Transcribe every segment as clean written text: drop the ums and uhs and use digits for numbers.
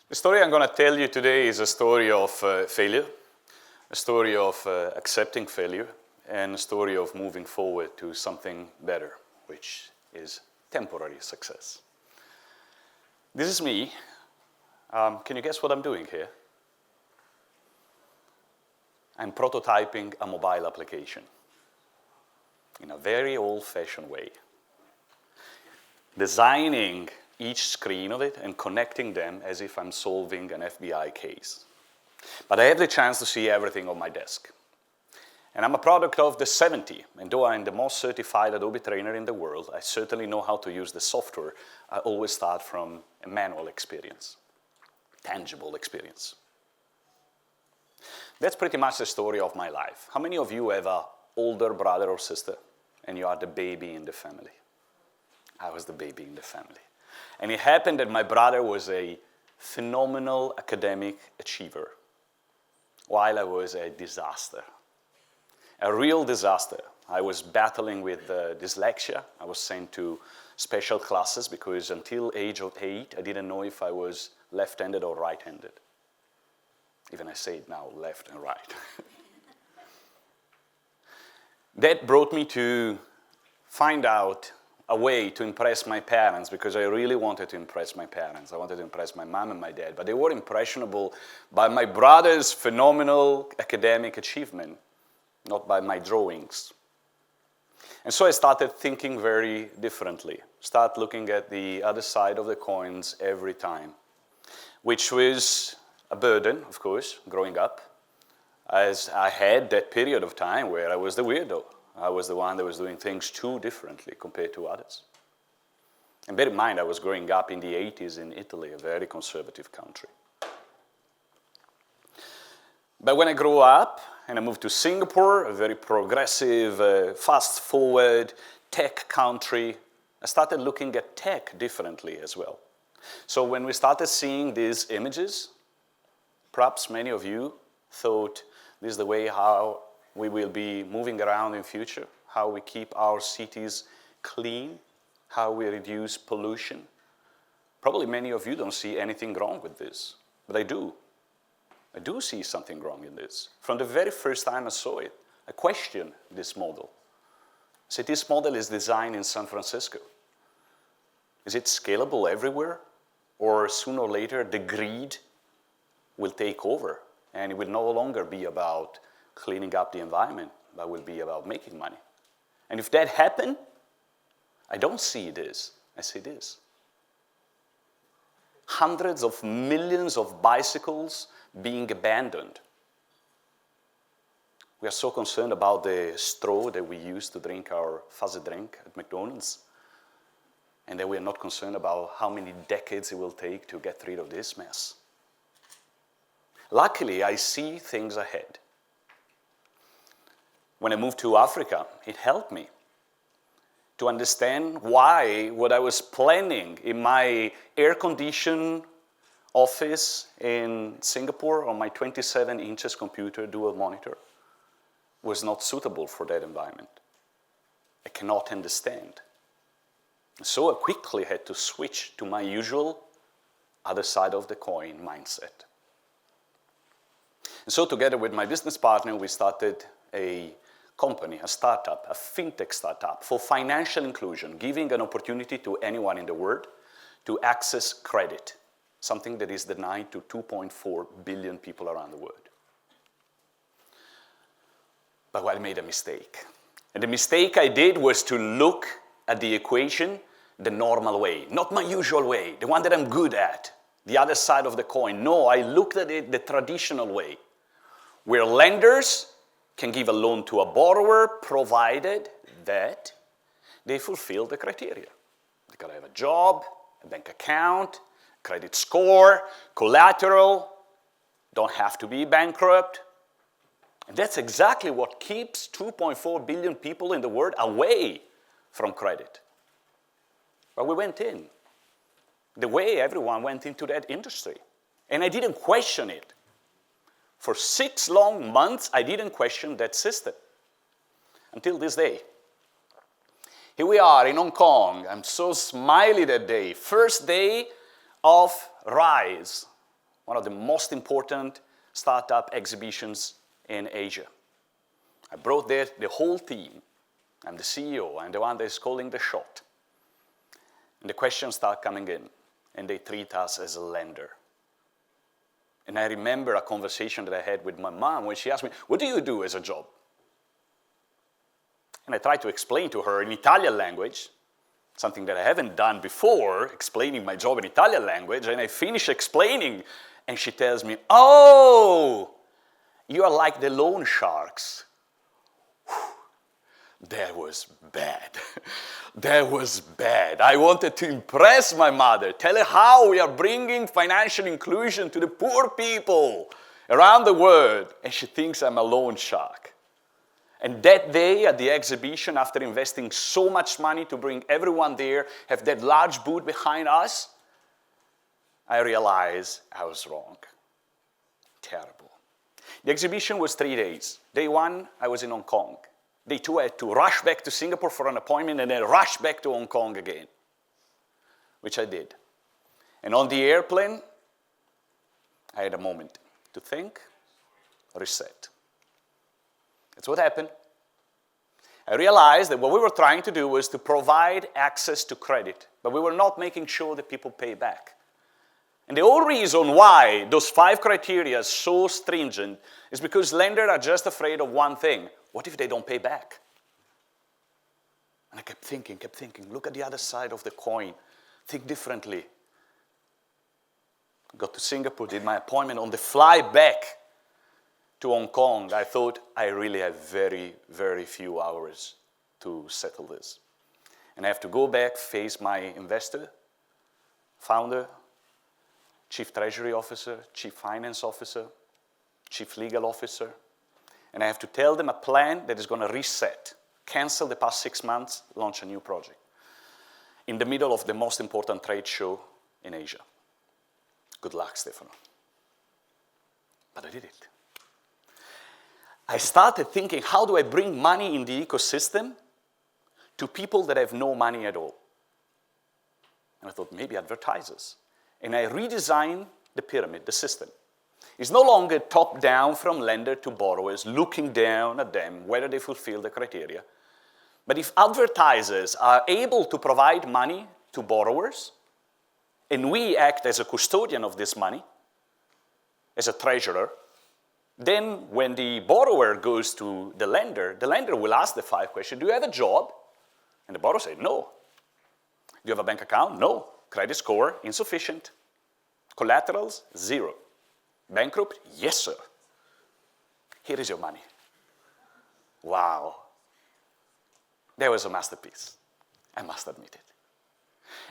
The story I'm going to tell you today is a story of failure, a story of accepting failure, and a story of moving forward to something better, which is temporary success. This is me. Can you guess what I'm doing here? I'm prototyping a mobile application in a very old-fashioned way. Designing each screen of it and connecting them as if I'm solving an FBI case. But I have the chance to see everything on my desk. And I'm a product of the 70s, and though I'm the most certified Adobe trainer in the world, I certainly know how to use the software. I always start from a manual experience, tangible experience. That's pretty much the story of my life. How many of you have an older brother or sister, and you are the baby in the family? I was the baby in the family. And it happened that my brother was a phenomenal academic achiever, while I was a disaster. A real disaster. I was battling with dyslexia. I was sent to special classes because until age of 8, I didn't know if I was left-handed or right-handed. Even I say it now, left and right. That brought me to find out a way to impress my parents, because I really wanted to impress my parents. I wanted to impress my mom and my dad, but they were impressionable by my brother's phenomenal academic achievement, not by my drawings. And so I started thinking very differently, start looking at the other side of the coins every time, which was a burden, of course, growing up, as I had that period of time where I was the weirdo. I was the one that was doing things too differently compared to others. And bear in mind, I was growing up in the 80s in Italy, a very conservative country. But when I grew up and I moved to Singapore, a very progressive, fast-forward tech country, I started looking at tech differently as well. So when we started seeing these images, perhaps many of you thought this is the way how we will be moving around in future, how we keep our cities clean, how we reduce pollution. Probably many of you don't see anything wrong with this, but I do. I do see something wrong in this. From the very first time I saw it, I questioned this model. I said, this model is designed in San Francisco. Is it scalable everywhere? Or sooner or later, the greed will take over, and it will no longer be about cleaning up the environment, but will be about making money. And if that happened, I don't see this, I see this. Hundreds of millions of bicycles being abandoned. We are so concerned about the straw that we use to drink our fuzzy drink at McDonald's, and that we are not concerned about how many decades it will take to get rid of this mess. Luckily, I see things ahead. When I moved to Africa, it helped me to understand why what I was planning in my air-conditioned office in Singapore on my 27 inches computer, dual monitor, was not suitable for that environment. I cannot understand. So I quickly had to switch to my usual other side of the coin mindset. And so together with my business partner, we started a company, a startup, a fintech startup for financial inclusion, giving an opportunity to anyone in the world to access credit, something that is denied to 2.4 billion people around the world. But I made a mistake. And the mistake I did was to look at the equation the normal way, not my usual way, the one that I'm good at, the other side of the coin. No, I looked at it the traditional way, where lenders can give a loan to a borrower provided that they fulfill the criteria. They gotta have a job, a bank account, credit score, collateral, don't have to be bankrupt. And that's exactly what keeps 2.4 billion people in the world away from credit. But we went in, the way everyone went into that industry. And I didn't question it. For 6 long months, I didn't question that system until this day. Here we are in Hong Kong. I'm so smiley that day. First day of Rise, one of the most important startup exhibitions in Asia. I brought there the whole team. I'm the CEO, I'm the one that is calling the shot. And the questions start coming in, and they treat us as a lender. And I remember a conversation that I had with my mom when she asked me, what do you do as a job? And I tried to explain to her in Italian language, something that I haven't done before, explaining my job in Italian language, and I finish explaining, and she tells me, oh, you are like the loan sharks. That was bad. That was bad. I wanted to impress my mother, tell her how we are bringing financial inclusion to the poor people around the world, and she thinks I'm a loan shark. And that day at the exhibition, after investing so much money to bring everyone there, have that large booth behind us, I realized I was wrong. Terrible. The exhibition was 3 days. Day 1, I was in Hong Kong. Day 2, I had to rush back to Singapore for an appointment and then rush back to Hong Kong again, which I did. And on the airplane, I had a moment to think, reset. That's what happened. I realized that what we were trying to do was to provide access to credit, but we were not making sure that people pay back. And the whole reason why those 5 criteria are so stringent is because lenders are just afraid of one thing. What if they don't pay back? And I kept thinking, look at the other side of the coin. Think differently. Got to Singapore, did my appointment. On the fly back to Hong Kong, I thought I really have very, very few hours to settle this. And I have to go back, face my investor, founder, chief treasury officer, chief finance officer, chief legal officer, and I have to tell them a plan that is going to reset, cancel the past 6 months, launch a new project in the middle of the most important trade show in Asia. Good luck, Stefano. But I did it. I started thinking, how do I bring money in the ecosystem to people that have no money at all? And I thought, maybe advertisers. And I redesigned the pyramid, the system. It's no longer top-down from lender to borrowers, looking down at them, whether they fulfill the criteria. But if advertisers are able to provide money to borrowers, and we act as a custodian of this money, as a treasurer, then when the borrower goes to the lender will ask the 5 questions. Do you have a job? And the borrower says, no. Do you have a bank account? No. Credit score, insufficient. Collaterals, 0. Bankrupt? Yes, sir. Here is your money. Wow. That was a masterpiece. I must admit it.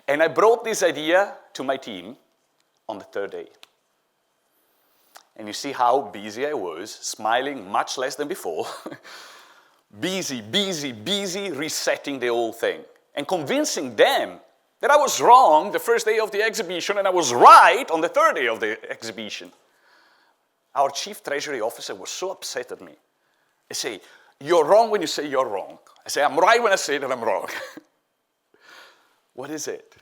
And I brought this idea to my team on the 3rd day. And you see how busy I was, smiling much less than before. busy, resetting the whole thing. And convincing them that I was wrong the first day of the exhibition and I was right on the 3rd day of the exhibition. Our chief treasury officer was so upset at me. He said, you're wrong when you say you're wrong. I say, I'm right when I say that I'm wrong. What is it?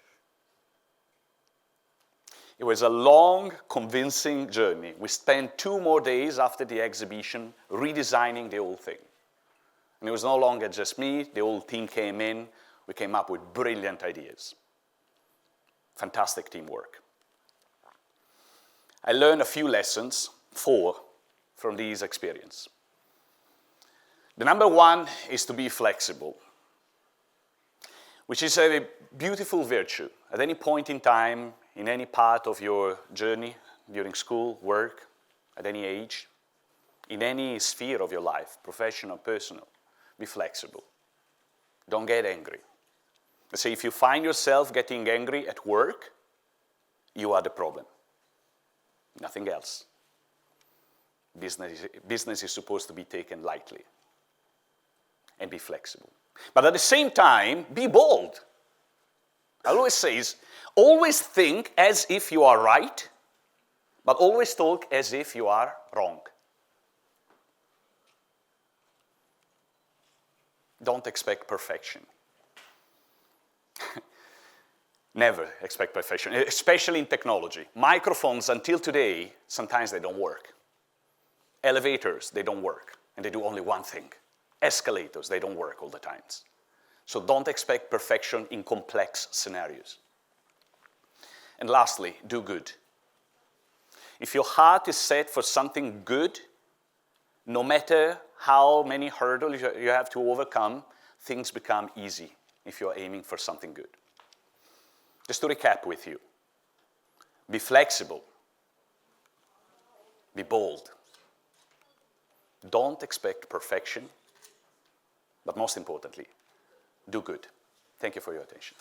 It was a long, convincing journey. We spent 2 more days after the exhibition redesigning the whole thing. And it was no longer just me. The whole team came in. We came up with brilliant ideas. Fantastic teamwork. I learned a few lessons, 4, from this experience. The number 1 is to be flexible, which is a beautiful virtue. At any point in time, in any part of your journey, during school, work, at any age, in any sphere of your life, professional, personal, be flexible. Don't get angry. I say if you find yourself getting angry at work, you are the problem. Nothing else. Business is supposed to be taken lightly and be flexible. But at the same time, be bold. I always say, always think as if you are right, but always talk as if you are wrong. Don't expect perfection. Never expect perfection, especially in technology. Microphones, until today, sometimes they don't work. Elevators, they don't work, and they do only one thing. Escalators, they don't work all the times. So don't expect perfection in complex scenarios. And lastly, do good. If your heart is set for something good, no matter how many hurdles you have to overcome, things become easy if you're aiming for something good. Just to recap with you, be flexible, be bold. Don't expect perfection, but most importantly, do good. Thank you for your attention.